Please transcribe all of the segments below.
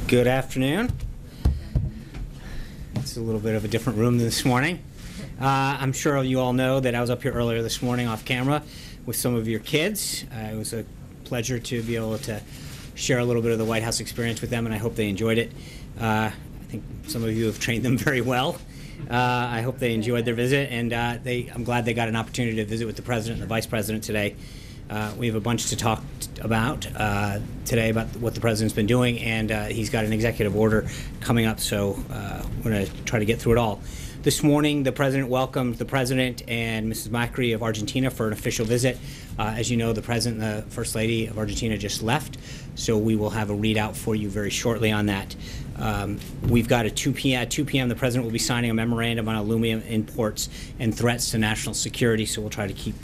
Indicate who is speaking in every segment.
Speaker 1: Good afternoon. It's a little bit of a different room this morning. I'm sure you all know that I was up here earlier this morning off camera with some of your kids. It was a pleasure to be able to share a little bit of the White House experience with them, and I hope they enjoyed it. I think some of you have trained them very well. I hope they enjoyed their visit, and I'm glad they got an opportunity to visit with the President and the Vice President today. We have a bunch to talk about today about what the President's been doing, and he's got an executive order coming up, so we're going to try to get through it all. This morning, the President welcomed the President and Mrs. Macri of Argentina for an official visit. As you know, the President and the First Lady of Argentina just left, so we will have a readout for you very shortly on that. We've got at 2 p.m. the President will be signing a memorandum on aluminum imports and threats to national security, so we'll try to keep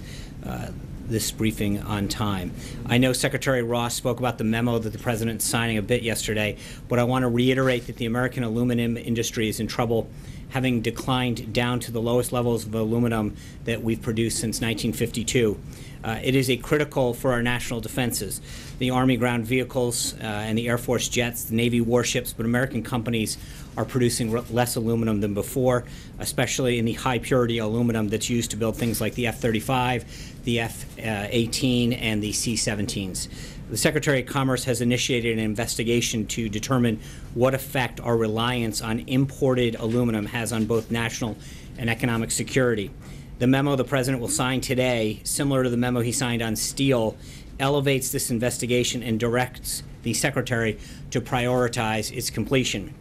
Speaker 1: this briefing on time. I know Secretary Ross spoke about the memo that the President's signing a bit yesterday, but I want to reiterate that the American aluminum industry is in trouble, having declined down to the lowest levels of aluminum that we've produced since 1952. It is critical for our national defenses, the Army ground vehicles and the Air Force jets, the Navy warships, but American companies are producing less aluminum than before, especially in the high purity aluminum that's used to build things like the F-35, the F-18, and the C-17s. The Secretary of Commerce has initiated an investigation to determine what effect our reliance on imported aluminum has on both national and economic security. The memo the President will sign today, similar to the memo he signed on steel, elevates this investigation and directs the Secretary to prioritize its completion.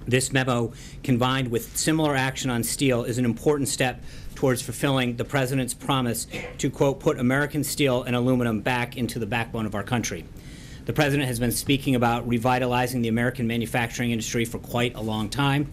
Speaker 1: This memo, combined with similar action on steel, is an important step towards fulfilling the President's promise to, quote, put American steel and aluminum back into the backbone of our country. The President has been speaking about revitalizing the American manufacturing industry for quite a long time.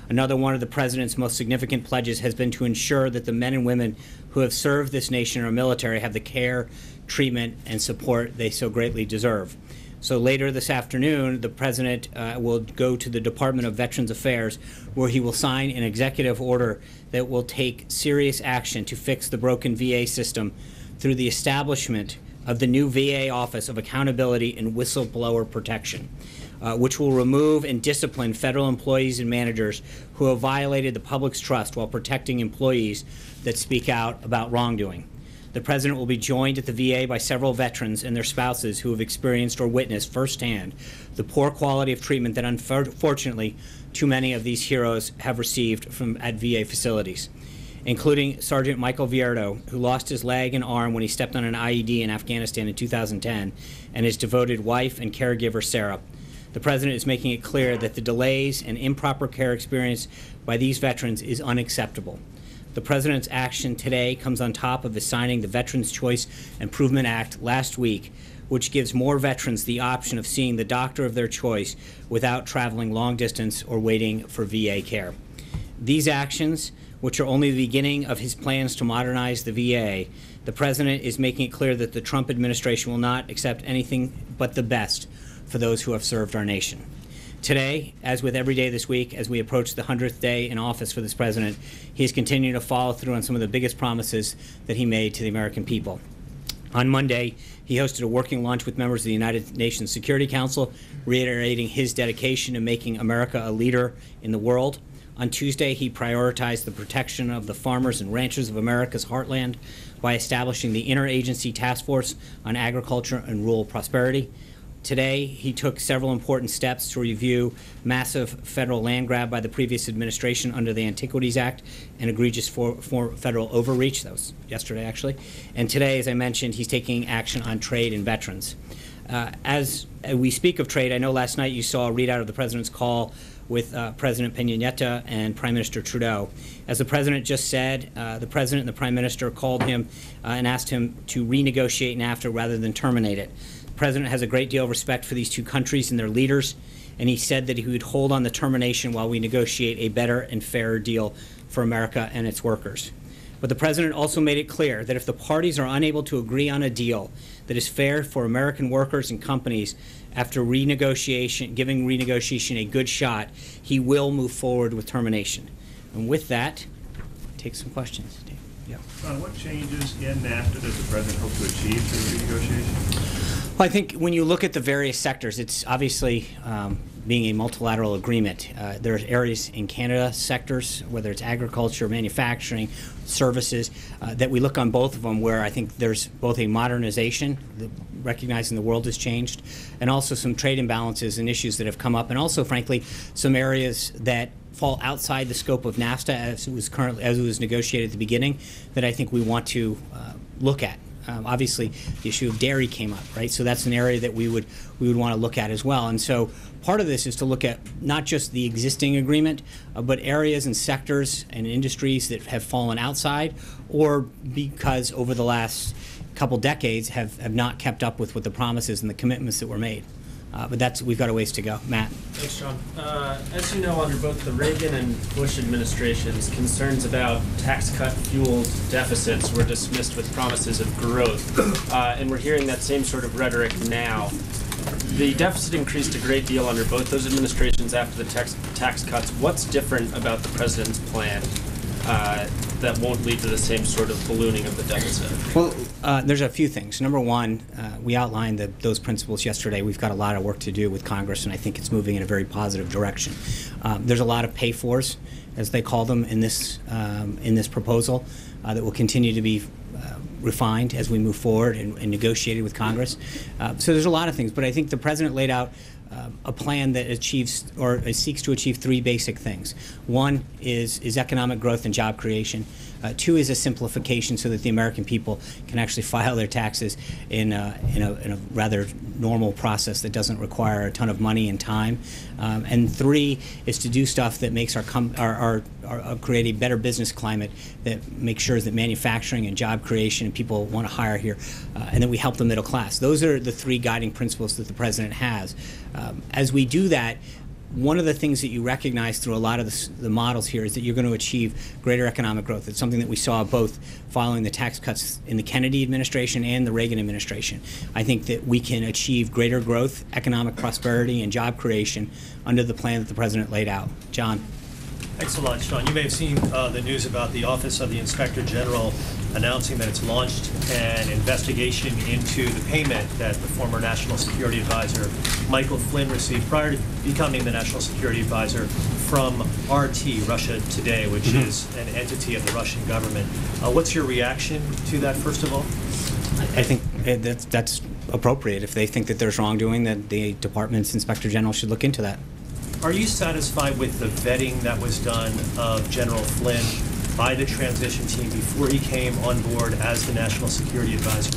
Speaker 1: Another one of the President's most significant pledges has been to ensure that the men and women who have served this nation in our military have the care, treatment, and support they so greatly deserve. So later this afternoon, the President will go to the Department of Veterans Affairs, where he will sign an executive order that will take serious action to fix the broken VA system through the establishment of the new VA Office of Accountability and Whistleblower Protection, which will remove and discipline federal employees and managers who have violated the public's trust while protecting employees that speak out about wrongdoing. The President will be joined at the VA by several veterans and their spouses who have experienced or witnessed firsthand the poor quality of treatment that unfortunately too many of these heroes have received at VA facilities, including Sergeant Michael Vierto, who lost his leg and arm when he stepped on an IED in Afghanistan in 2010, and his devoted wife and caregiver, Sarah. The President is making it clear that the delays and improper care experienced by these veterans is unacceptable. The President's action today comes on top of his signing the Veterans Choice Improvement Act last week, which gives more veterans the option of seeing the doctor of their choice without traveling long distance or waiting for VA care. These actions, which are only the beginning of his plans to modernize the VA, the President is making it clear that the Trump administration will not accept anything but the best for those who have served our nation. Today, as with every day this week, as we approach the 100th day in office for this President, he is continuing to follow through on some of the biggest promises that he made to the American people. On Monday, he hosted a working lunch with members of the United Nations Security Council, reiterating his dedication to making America a leader in the world. On Tuesday, he prioritized the protection of the farmers and ranchers of America's heartland by establishing the Interagency Task Force on Agriculture and Rural Prosperity. Today, he took several important steps to review massive federal land grab by the previous administration under the Antiquities Act and egregious federal overreach. That was yesterday, actually. And today, as I mentioned, he's taking action on trade and veterans. As we speak of trade, I know last night you saw a readout of the President's call with President Peña Nieto and Prime Minister Trudeau. As the President just said, the President and the Prime Minister called him and asked him to renegotiate NAFTA rather than terminate it. The President has a great deal of respect for these two countries and their leaders, and he said that he would hold on the termination while we negotiate a better and fairer deal for America and its workers. But the President also made it clear that if the parties are unable to agree on a deal that is fair for American workers and companies after renegotiation, giving renegotiation a good shot, he will move forward with termination. And with that, take some questions.
Speaker 2: What changes in NAFTA does the President hope to achieve through renegotiation?
Speaker 1: Well, I think when you look at the various sectors, it's obviously being a multilateral agreement. There are areas in Canada sectors, whether it's agriculture, manufacturing, services, that we look on both of them where I think there's both a modernization, recognizing the world has changed, and also some trade imbalances and issues that have come up, and also, frankly, some areas that fall outside the scope of NAFTA as it was negotiated at the beginning that I think we want to look at. Obviously, the issue of dairy came up, right? So that's an area that we would want to look at as well. And so part of this is to look at not just the existing agreement, but areas and sectors and industries that have fallen outside, or because over the last couple decades have not kept up with what the promises and the commitments that were made. But we've got a ways to go. Matt.
Speaker 2: Thanks, John. As you know, under both the Reagan and Bush administrations, concerns about tax cut fueled deficits were dismissed with promises of growth. And we're hearing that same sort of rhetoric now. The deficit increased a great deal under both those administrations after the tax cuts. What's different about the president's plan that won't lead to the same sort of ballooning of the deficit?
Speaker 1: Well, there's a few things. Number one, we outlined those principles yesterday. We've got a lot of work to do with Congress, and I think it's moving in a very positive direction. There's a lot of pay-fors, as they call them, in this proposal that will continue to be refined as we move forward and negotiated with Congress. So there's a lot of things, but I think the president laid out a plan that achieves or seeks to achieve three basic things. One is economic growth and job creation. Two is a simplification so that the American people can actually file their taxes in a rather normal process that doesn't require a ton of money and time. And three is to do stuff that makes create a better business climate that makes sure that manufacturing and job creation and people want to hire here, and that we help the middle class. Those are the three guiding principles that the president has. As we do that, one of the things that you recognize through a lot of the models here is that you're going to achieve greater economic growth. It's something that we saw both following the tax cuts in the Kennedy administration and the Reagan administration. I think that we can achieve greater growth, economic prosperity, and job creation under the plan that the president laid out. John.
Speaker 3: Thanks a lot, Sean. You may have seen the news about the Office of the Inspector General announcing that it's launched an investigation into the payment that the former National Security Advisor Michael Flynn received prior to becoming the National Security Advisor from RT, Russia Today, which is an entity of the Russian government. What's your reaction to that, first of all?
Speaker 1: I think that's appropriate. If they think that there's wrongdoing, that the department's Inspector General should look into that.
Speaker 3: Are you satisfied with the vetting that was done of General Flynn by the transition team before he came on board as the National Security Advisor?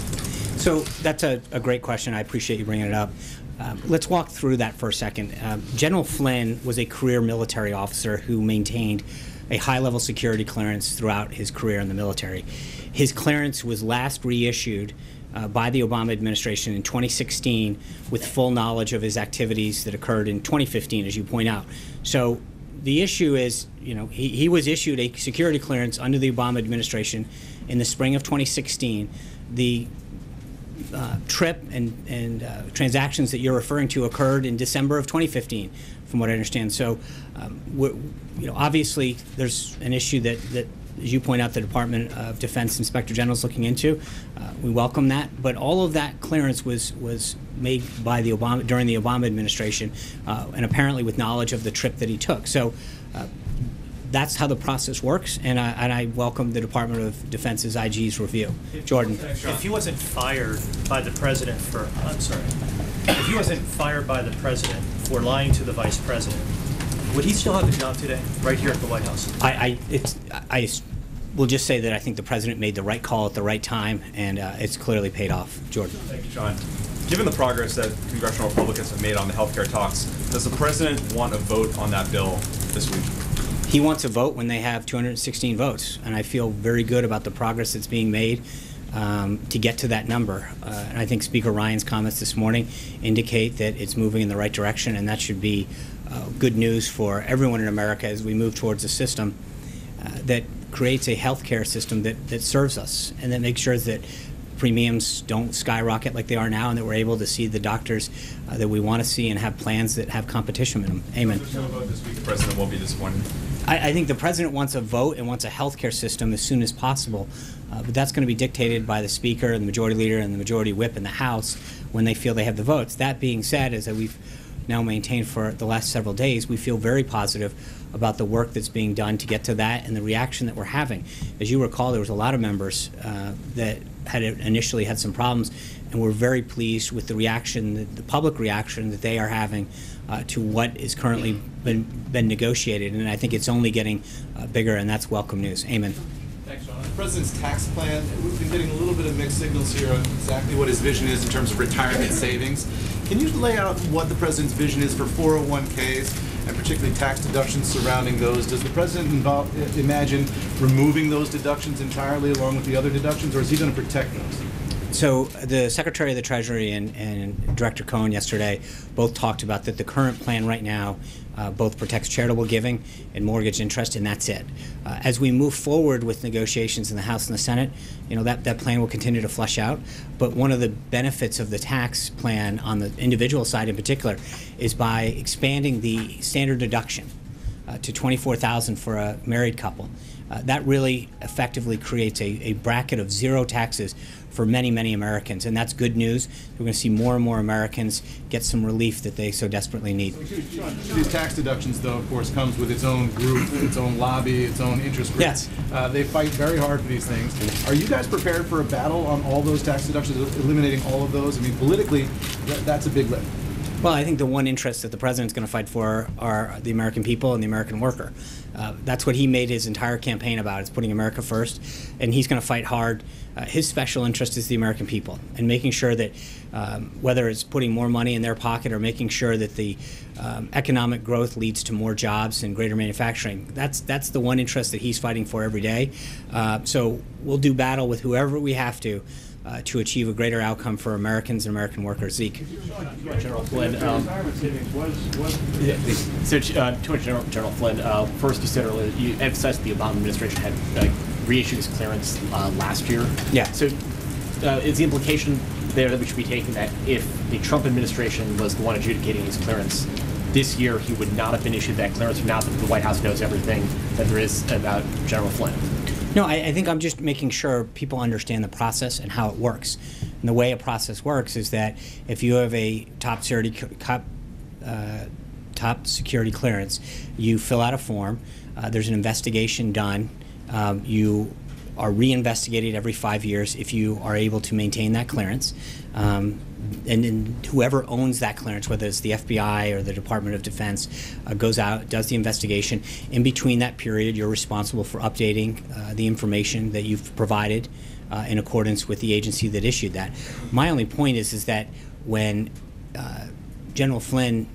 Speaker 1: So that's a great question. I appreciate you bringing it up. Let's walk through that for a second. General Flynn was a career military officer who maintained a high-level security clearance throughout his career in the military. His clearance was last reissued by the Obama administration in 2016 with full knowledge of his activities that occurred in 2015, as you point out. So the issue is, he was issued a security clearance under the Obama administration in the spring of 2016. The trip and transactions that you're referring to occurred in December of 2015, from what I understand. So, obviously there's an issue that, as you point out, the Department of Defense Inspector General is looking into. We welcome that, but all of that clearance was made by during the Obama administration, and apparently with knowledge of the trip that he took. So that's how the process works, and I welcome the Department of Defense's IG's review. Jordan.
Speaker 3: If he wasn't fired by the president if he wasn't fired by the president for lying to the vice president, would he still have a job today, right here at the White House?
Speaker 1: I will just say that I think the president made the right call at the right time, and it's clearly paid off. Jordan.
Speaker 4: Thank you, John. Given the progress that congressional Republicans have made on the health care talks, does the president want a vote on that bill this week?
Speaker 1: He wants a vote when they have 216 votes, and I feel very good about the progress that's being made to get to that number. And I think Speaker Ryan's comments this morning indicate that it's moving in the right direction, and that should be good news for everyone in America as we move towards a system that creates a health care system that serves us and that makes sure that premiums don't skyrocket like they are now, and that we're able to see the doctors that we want to see and have plans that have competition in them. Amen.
Speaker 4: If there's no vote this week, the president will be disappointed.
Speaker 1: I think the president wants a vote and wants a health care system as soon as possible, but that's going to be dictated by the Speaker and the Majority Leader and the Majority Whip in the House when they feel they have the votes. That being said, as we've now maintained for the last several days, we feel very positive about the work that's being done to get to that and the reaction that we're having. As you recall, there was a lot of members that had initially had some problems, and we're very pleased with the reaction, the public reaction that they are having to what is currently been negotiated, and I think it's only getting bigger, and that's welcome news. Amen.
Speaker 5: Thanks, John. On the president's tax plan, we've been getting a little bit of mixed signals here on exactly what his vision is in terms of retirement savings. Can you lay out what the president's vision is for 401ks and particularly tax deductions surrounding those? Does the president imagine removing those deductions entirely along with the other deductions, or is he going to protect those?
Speaker 1: So the Secretary of the Treasury and Director Cohen yesterday both talked about that the current plan right now both protects charitable giving and mortgage interest, and that's it. As we move forward with negotiations in the House and the Senate, that plan will continue to flesh out. But one of the benefits of the tax plan on the individual side in particular is by expanding the standard deduction to $24,000 for a married couple. That really effectively creates a bracket of zero taxes for many, many Americans, and that's good news. We're going to see more and more Americans get some relief that they so desperately need.
Speaker 5: These tax deductions, though, of course, comes with its own group, its own lobby, its own interest group.
Speaker 1: Yes.
Speaker 5: They fight very hard for these things. Are you guys prepared for a battle on all those tax deductions, eliminating all of those? I mean, politically, that's a big lift.
Speaker 1: Well, I think the one interest that the president's going to fight for are the American people and the American worker. That's what he made his entire campaign about, is putting America first, and he's going to fight hard. His special interest is the American people, and making sure that whether it's putting more money in their pocket or making sure that the economic growth leads to more jobs and greater manufacturing, that's the one interest that he's fighting for every day. So we'll do battle with whoever we have to achieve a greater outcome for Americans and American workers. Zeke.
Speaker 6: General Flynn. General Flynn, first you said earlier, you emphasized the Obama administration had reissued his clearance last year.
Speaker 1: Yeah.
Speaker 6: So is the implication there that we should be taking that if the Trump administration was the one adjudicating his clearance this year, he would not have been issued that clearance now that the White House knows everything that there is about General Flynn?
Speaker 1: No, I think I'm just making sure people understand the process and how it works. And the way a process works is that if you have a top security clearance, you fill out a form, there's an investigation done, you are reinvestigated every 5 years if you are able to maintain that clearance. And then whoever owns that clearance, whether it's the FBI or the Department of Defense, goes out, does the investigation. In between that period, you're responsible for updating the information that you've provided in accordance with the agency that issued that. My only point is that when General Flynn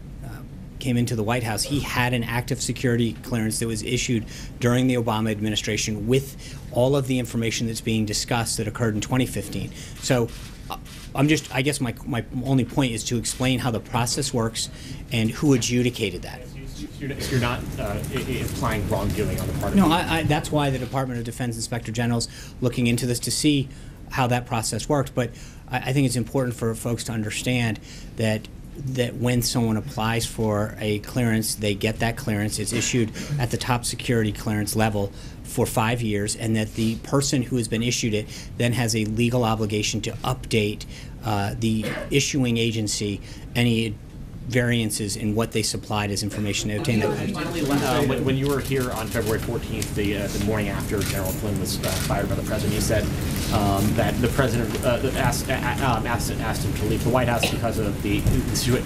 Speaker 1: came into the White House, he had an active security clearance that was issued during the Obama administration with all of the information that's being discussed that occurred in 2015. So I guess my only point is to explain how the process works and who adjudicated that.
Speaker 6: You're not implying wrongdoing on the part of
Speaker 1: No, that's why the Department of Defense Inspector General's looking into this to see how that process works. But I think it's important for folks to understand that when someone applies for a clearance, they get that clearance. It's issued at the top security clearance level for 5 years, and that the person who has been issued it then has a legal obligation to update the issuing agency any variances in what they supplied as information to obtain that clearance.
Speaker 6: Finally, when you were here on February 14th, the morning after General Flynn was fired by the president, you said that the president asked him to leave the White House because of the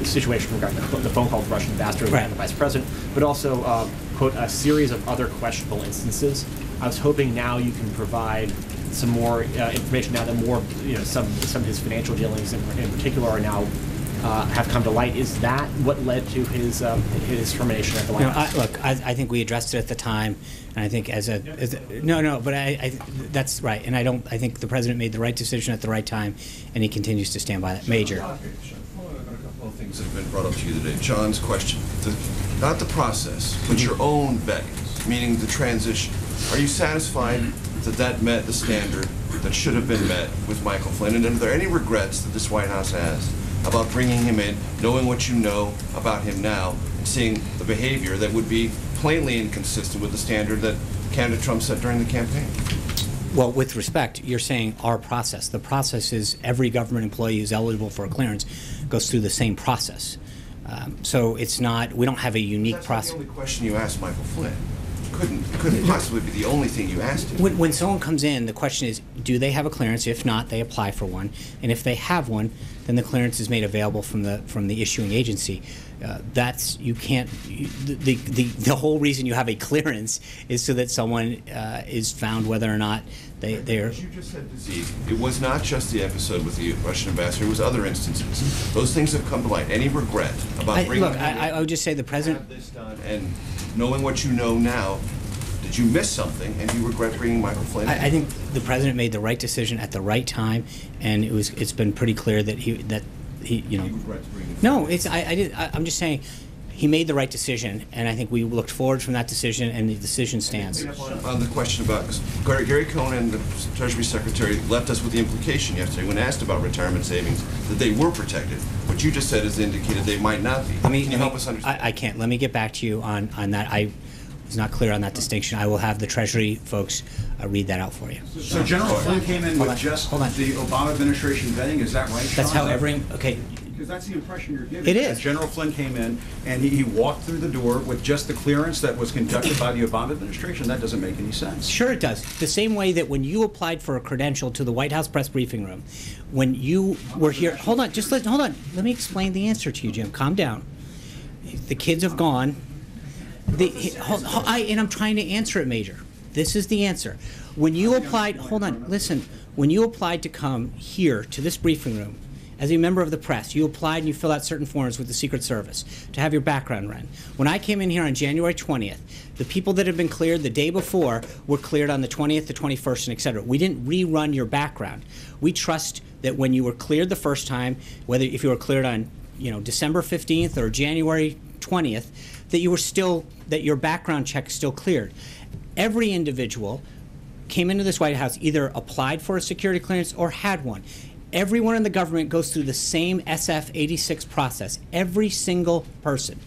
Speaker 6: situation regarding the phone call to Russian ambassador and the vice president, but also, quote, a series of other questionable instances. I was hoping now you can provide some more information now that more, some of his financial dealings in particular are now have come to light. Is that what led to his termination at the White House?
Speaker 1: I think we addressed it at the time, and I think but that's right, and I think the president made the right decision at the right time, and he continues to stand by that. Major.
Speaker 7: Following up on a couple of things that have been brought up to you today. John's question, not the process, but your own vetting, meaning the transition. Are you satisfied that met the standard that should have been met with Michael Flynn? And are there any regrets that this White House has about bringing him in, knowing what you know about him now, and seeing the behavior that would be plainly inconsistent with the standard that candidate Trump set during the campaign?
Speaker 1: Well, with respect, you're saying our process. The process is every government employee who's eligible for a clearance goes through the same process. So it's not, we don't have a unique process.
Speaker 7: That's not the only question you asked Michael Flynn. Couldn't possibly be the only thing you asked him.
Speaker 1: When someone comes in, the question is, do they have a clearance? If not, they apply for one. And if they have one, then the clearance is made available from the issuing agency. That's, you can't, the whole reason you have a clearance is so that someone is found whether or not they're...
Speaker 7: As you just said to Zeke, it was not just the episode with the Russian ambassador, it was other instances. Those things have come to light. Any regret about bringing
Speaker 1: look, I would just say the president...
Speaker 7: have this done, and knowing what you know now, did you miss something, and do you regret bringing Michael Flynn in?
Speaker 1: I think the president made the right decision at the right time, and it's been pretty clear that he you know...
Speaker 7: He regrets bringing
Speaker 1: No, I'm just saying he made the right decision, and I think we looked forward from that decision, and the decision stands.
Speaker 7: On the question about, Gary Cohn, the Treasury Secretary, left us with the implication yesterday when asked about retirement savings that they were protected. What you just said is indicated they might not be. Can you help us understand?
Speaker 1: I can't. Let me get back to you on that. I was not clear on that distinction. I will have the Treasury folks read that out for you.
Speaker 8: So General Flynn came in with just the Obama administration vetting, is that right, Sean?
Speaker 1: That's how okay.
Speaker 8: Because that's the impression you're giving.
Speaker 1: It is.
Speaker 8: General Flynn came in and he walked through the door with just the clearance that was conducted by the Obama administration. That doesn't make any sense.
Speaker 1: Sure it does. The same way that when you applied for a credential to the White House press briefing room, when you were here, hold on, let me explain the answer to you, Jim. Calm down. The kids have gone. And I'm trying to answer it, Major. This is the answer. When you applied, hold on, listen. When you applied to come here to this briefing room, as a member of the press, you applied and you filled out certain forms with the Secret Service to have your background run. When I came in here on January 20th, the people that had been cleared the day before were cleared on the 20th, the 21st, and et cetera. We didn't rerun your background. We trust that when you were cleared the first time, whether if you were cleared on December 15th or January 20th, that you were still, that your background check still cleared. Every individual came into this White House, either applied for a security clearance or had one. Everyone in the government goes through the same SF-86 process, every single person.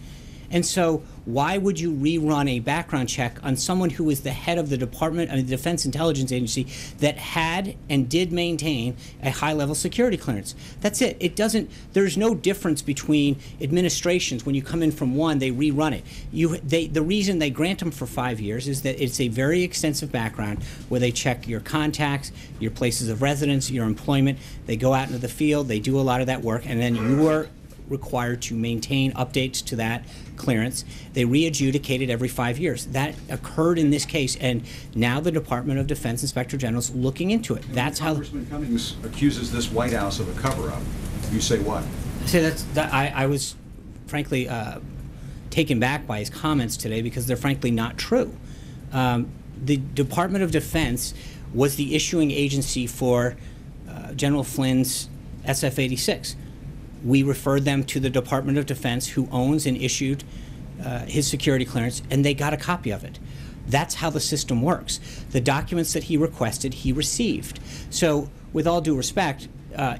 Speaker 1: And so why would you rerun a background check on someone who was the head of the Defense Intelligence Agency that had and did maintain a high-level security clearance? That's it. There's no difference between administrations. When you come in from one, they rerun it. The reason they grant them for 5 years is that it's a very extensive background where they check your contacts, your places of residence, your employment. They go out into the field, they do a lot of that work, and then you are required to maintain updates to that clearance. They re-adjudicate it every 5 years. That occurred in this case, and now the Department of Defense Inspector General is looking into it. That's how
Speaker 8: Congressman Cummings accuses this White House of a cover-up. You say what?
Speaker 1: I was frankly taken back by his comments today because they're frankly not true. The Department of Defense was the issuing agency for General Flynn's SF-86. We referred them to the Department of Defense, who owns and issued his security clearance, and they got a copy of it. That's how the system works. The documents that he requested, he received. So, with all due respect,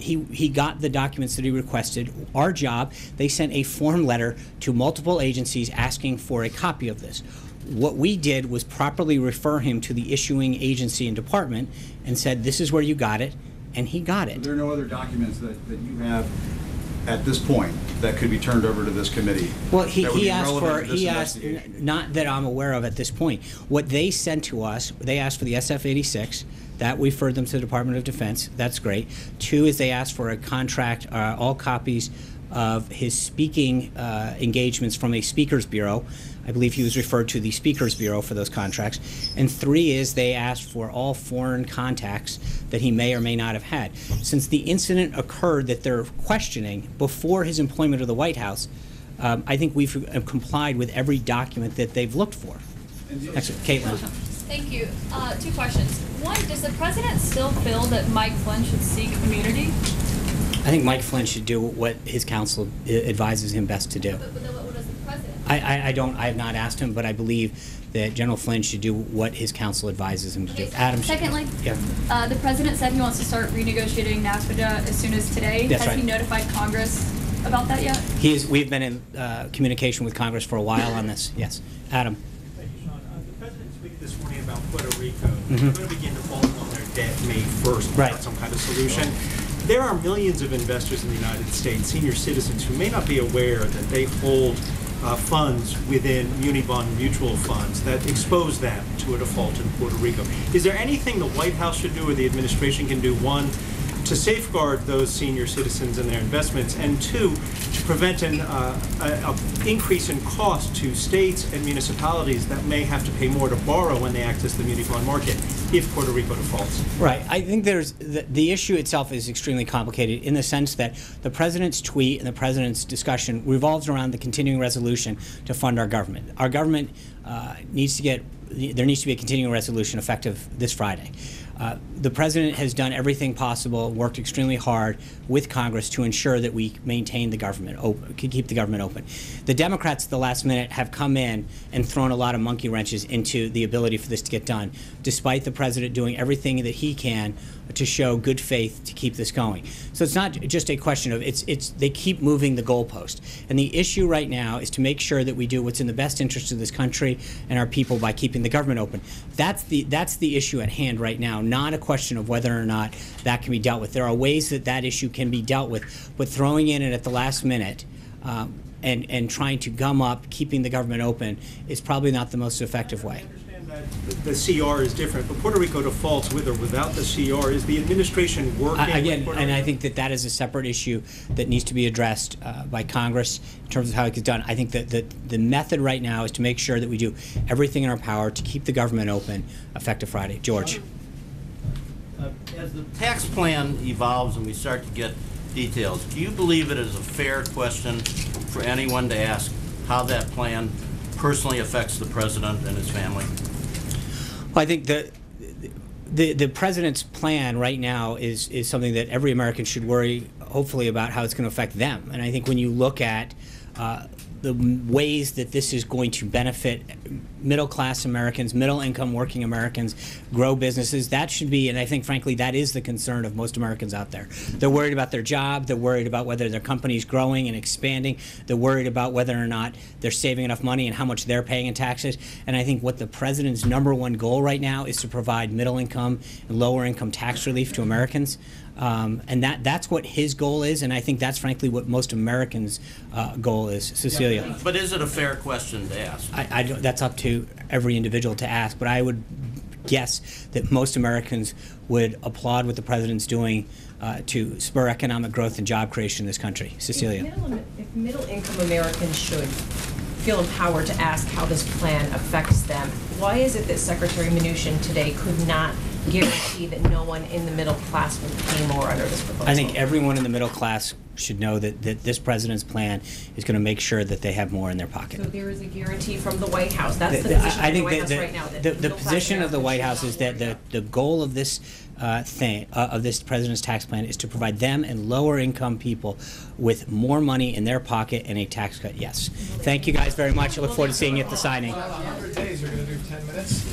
Speaker 1: he got the documents that he requested. Our job, they sent a form letter to multiple agencies asking for a copy of this. What we did was properly refer him to the issuing agency and department and said, this is where you got it, and he got it.
Speaker 8: So there are no other documents that you have at this point that could be turned over to this committee?
Speaker 1: Well, he asked, not that I'm aware of at this point. What they sent to us, they asked for the SF-86. That we referred them to the Department of Defense. That's great. 2 is they asked for a contract, all copies of his speaking engagements from a speakers bureau. I believe he was referred to the Speakers Bureau for those contracts. And 3 is they asked for all foreign contacts that he may or may not have had. Since the incident occurred that they're questioning before his employment of the White House, I think we've complied with every document that they've looked for. Excellent. Caitlin.
Speaker 9: Thank you. 2 questions. 1, does the president still feel that Mike Flynn should seek immunity?
Speaker 1: I think Mike Flynn should do what his counsel advises him best to do.
Speaker 9: But what does the president
Speaker 1: I don't. I have not asked him, but I believe that General Flynn should do what his counsel advises him to do. Adam.
Speaker 9: Secondly,
Speaker 1: Yeah.
Speaker 9: the president said he wants to start renegotiating NAFTA as soon as today.
Speaker 1: That's
Speaker 9: Has
Speaker 1: right.
Speaker 9: he notified Congress about that yet?
Speaker 1: We've been in communication with Congress for a while on this. Yes. Adam.
Speaker 10: Thank you, Sean. The president speaking this morning about Puerto Rico.
Speaker 1: Mm-hmm.
Speaker 10: They're going to begin defaulting on their debt May 1st
Speaker 1: Right.
Speaker 10: without some kind of solution. There are millions of investors in the United States, senior citizens, who may not be aware that they hold funds within muni bond mutual funds that expose them to a default in Puerto Rico. Is there anything the White House should do or the administration can do, one, to safeguard those senior citizens and their investments, and two, to prevent an increase in cost to states and municipalities that may have to pay more to borrow when they access the muni bond market if Puerto Rico defaults?
Speaker 1: Right. I think there's the issue itself is extremely complicated in the sense that the president's tweet and the president's discussion revolves around the continuing resolution to fund our government. Our government needs to get. There needs to be a continuing resolution effective this Friday. The president has done everything possible, worked extremely hard with Congress to ensure that we maintain the government open, keep the government open. The Democrats at the last minute have come in and thrown a lot of monkey wrenches into the ability for this to get done, despite the president doing everything that he can to show good faith to keep this going. So it's not just a question of they keep moving the goalpost. And the issue right now is to make sure that we do what's in the best interest of this country and our people by keeping the government open. That's the issue at hand right now, not a question of whether or not that can be dealt with. There are ways that that issue can be dealt with, but throwing in it at the last minute and trying to gum up keeping the government open is probably not the most effective way.
Speaker 10: The CR is different, but Puerto Rico defaults with or without the CR. Is the administration working
Speaker 1: again,
Speaker 10: with Puerto
Speaker 1: and
Speaker 10: Rico?
Speaker 1: I think that is a separate issue that needs to be addressed by Congress in terms of how it gets done. I think that the method right now is to make sure that we do everything in our power to keep the government open effective Friday. George.
Speaker 11: As the tax plan evolves and we start to get details, do you believe it is a fair question for anyone to ask how that plan personally affects the president and his family?
Speaker 1: Well, I think the president's plan right now is something that every American should worry, hopefully, about how it's going to affect them. And I think when you look at the ways that this is going to benefit middle-class Americans, middle-income working Americans, grow businesses, that should be, and I think, frankly, that is the concern of most Americans out there. They're worried about their job. They're worried about whether their company's growing and expanding. They're worried about whether or not they're saving enough money and how much they're paying in taxes. And I think what the president's #1 goal right now is to provide middle-income and lower-income tax relief to Americans. And that's what his goal is, and I think that's frankly what most Americans' goal is. Cecilia.
Speaker 11: But is it a fair question to ask?
Speaker 1: That's up to every individual to ask, but I would guess that most Americans would applaud what the president's doing to spur economic growth and job creation in this country. Cecilia.
Speaker 12: If middle-income Americans should feel empowered to ask how this plan affects them, why is it that Secretary Mnuchin today could not guarantee that no one in the middle class will pay more under this proposal?
Speaker 1: I think everyone in the middle class should know that this president's plan is going to make sure that they have more in their pocket.
Speaker 12: So there is a guarantee from the White House. That's the position
Speaker 1: I
Speaker 12: of the
Speaker 1: think
Speaker 12: White House right now. That
Speaker 1: the position of the White House is that the goal of this of this president's tax plan is to provide them and lower income people with more money in their pocket and a tax cut. Yes. Thank you guys very much. I look forward to seeing you at the signing.
Speaker 13: 100 days, you're going to do 10 minutes?